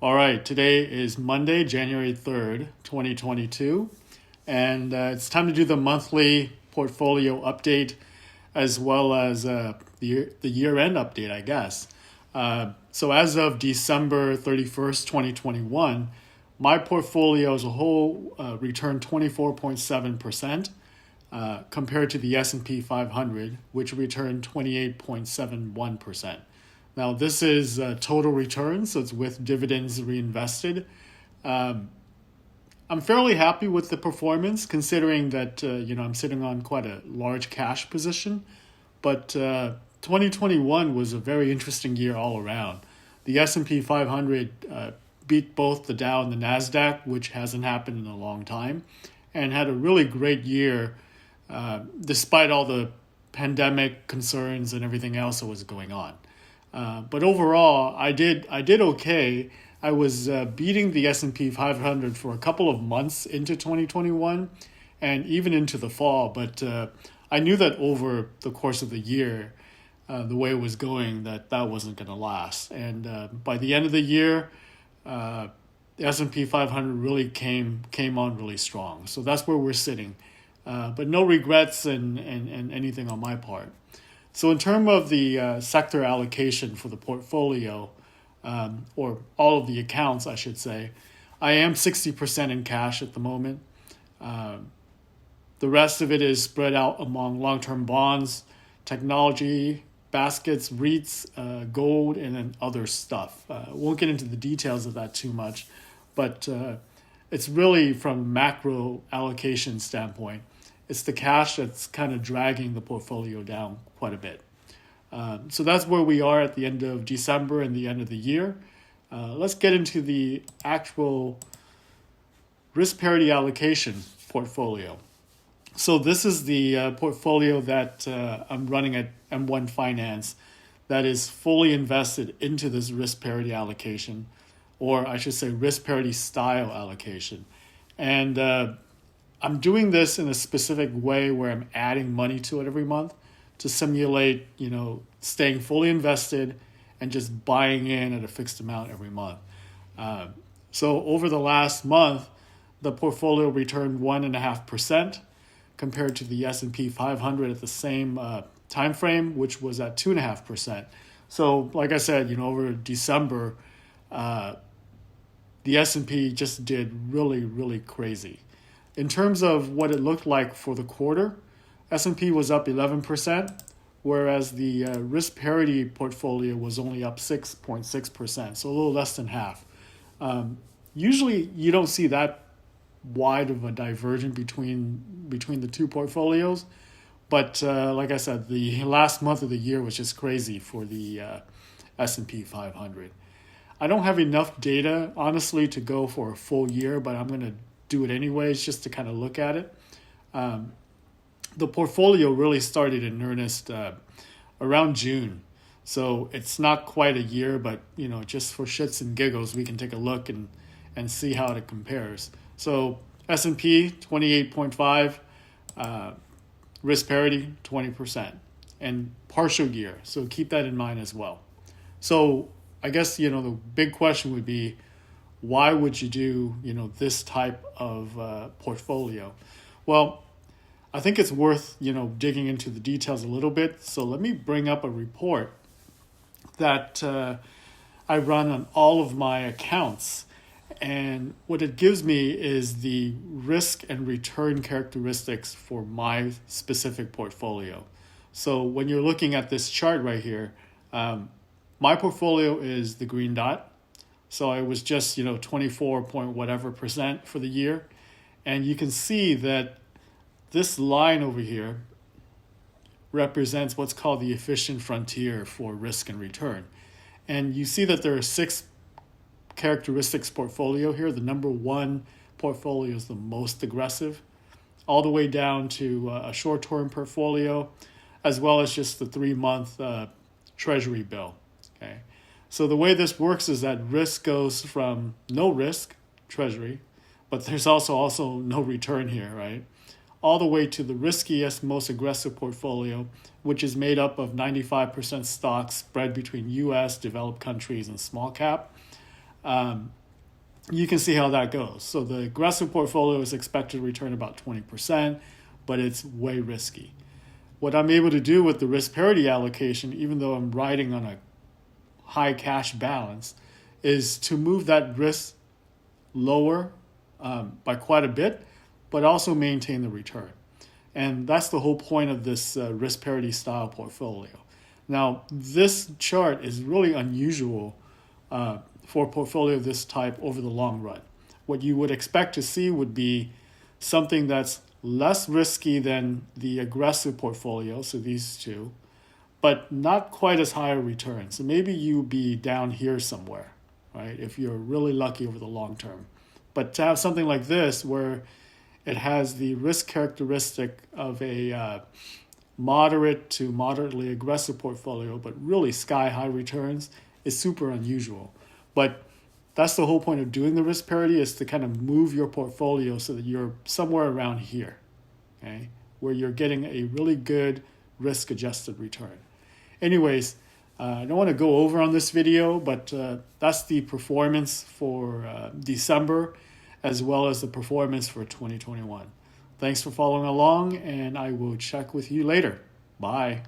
All right, today is Monday, January 3rd, 2022, and it's time to do the monthly portfolio update as well as the year-end update, I guess. So as of December 31st, 2021, my portfolio as a whole returned 24.7% compared to the S&P 500, which returned 28.71%. Now, this is total return, so it's with dividends reinvested. Um, I'm fairly happy with the performance, considering that I'm sitting on quite a large cash position. But 2021 was a very interesting year all around. The S&P 500 beat both the Dow and the Nasdaq, which hasn't happened in a long time, and had a really great year despite all the pandemic concerns and everything else that was going on. But overall, I did okay. I was beating the S&P 500 for a couple of months into 2021, and even into the fall. But I knew that over the course of the year, the way it was going, that wasn't going to last. And by the end of the year, the S&P 500 really came on really strong. So that's where we're sitting. But no regrets and anything on my part. So in terms of the sector allocation for the portfolio, or all of the accounts, I should say, I am 60% in cash at the moment. The rest of it is spread out among long-term bonds, technology, baskets, REITs, gold, and then other stuff. Won't get into the details of that too much, but it's really from a macro allocation standpoint. It's the cash that's kind of dragging the portfolio down quite a bit. So that's where we are at the end of December and the end of the year. Let's get into the actual risk parity allocation portfolio. So this is the portfolio that I'm running at M1 Finance that is fully invested into this risk parity allocation, or I should say risk parity style allocation. And I'm doing this in a specific way where I'm adding money to it every month to simulate, staying fully invested and just buying in at a fixed amount every month. So over the last month, the portfolio returned 1.5% compared to the S&P 500 at the same time frame, which was at 2.5%. So, like I said, over December, the S&P just did really, really crazy. In terms of what it looked like for the quarter, S&P was up 11%, whereas the risk parity portfolio was only up 6.6%, so a little less than half. Usually, you don't see that wide of a divergence between the two portfolios, but like I said, the last month of the year was just crazy for the S&P 500. I don't have enough data, honestly, to go for a full year, but I'm going to do it anyways just to kind of look at it. The portfolio really started in earnest around June. So it's not quite a year, but just for shits and giggles, we can take a look and see how it compares. So S&P 28.5, risk parity 20%, and partial year. So keep that in mind as well. So I guess the big question would be, why would you do this type of portfolio? Well, I think it's worth digging into the details a little bit. So let me bring up a report that I run on all of my accounts, and what it gives me is the risk and return characteristics for my specific portfolio. So when you're looking at this chart right here, my portfolio is the green dot. So I was just 24 point whatever percent for the year, and you can see that this line over here represents what's called the efficient frontier for risk and return. And you see that there are 6 characteristics portfolio here. The number 1 portfolio is the most aggressive, all the way down to a short-term portfolio, as well as just the 3-month treasury bill. Okay, so the way this works is that risk goes from no risk, treasury, but there's also no return here, right? All the way to the riskiest, most aggressive portfolio, which is made up of 95% stocks spread between U.S., developed countries, and small cap. you can see how that goes. So the aggressive portfolio is expected to return about 20%, but it's way risky. What I'm able to do with the risk parity allocation, even though I'm riding on a high cash balance, is to move that risk lower by quite a bit, but also maintain the return. And that's the whole point of this risk parity style portfolio. Now, this chart is really unusual for a portfolio of this type over the long run. What you would expect to see would be something that's less risky than the aggressive portfolio, so these two, but not quite as high a return. So maybe you'd be down here somewhere, right, if you're really lucky over the long term. But to have something like this where it has the risk characteristic of a moderate to moderately aggressive portfolio, but really sky-high returns is super unusual. But that's the whole point of doing the risk parity, is to kind of move your portfolio so that you're somewhere around here, okay, where you're getting a really good risk-adjusted return. Anyways, I don't want to go over on this video, but that's the performance for December, as well as the performance for 2021. Thanks for following along, and I will check with you later. Bye.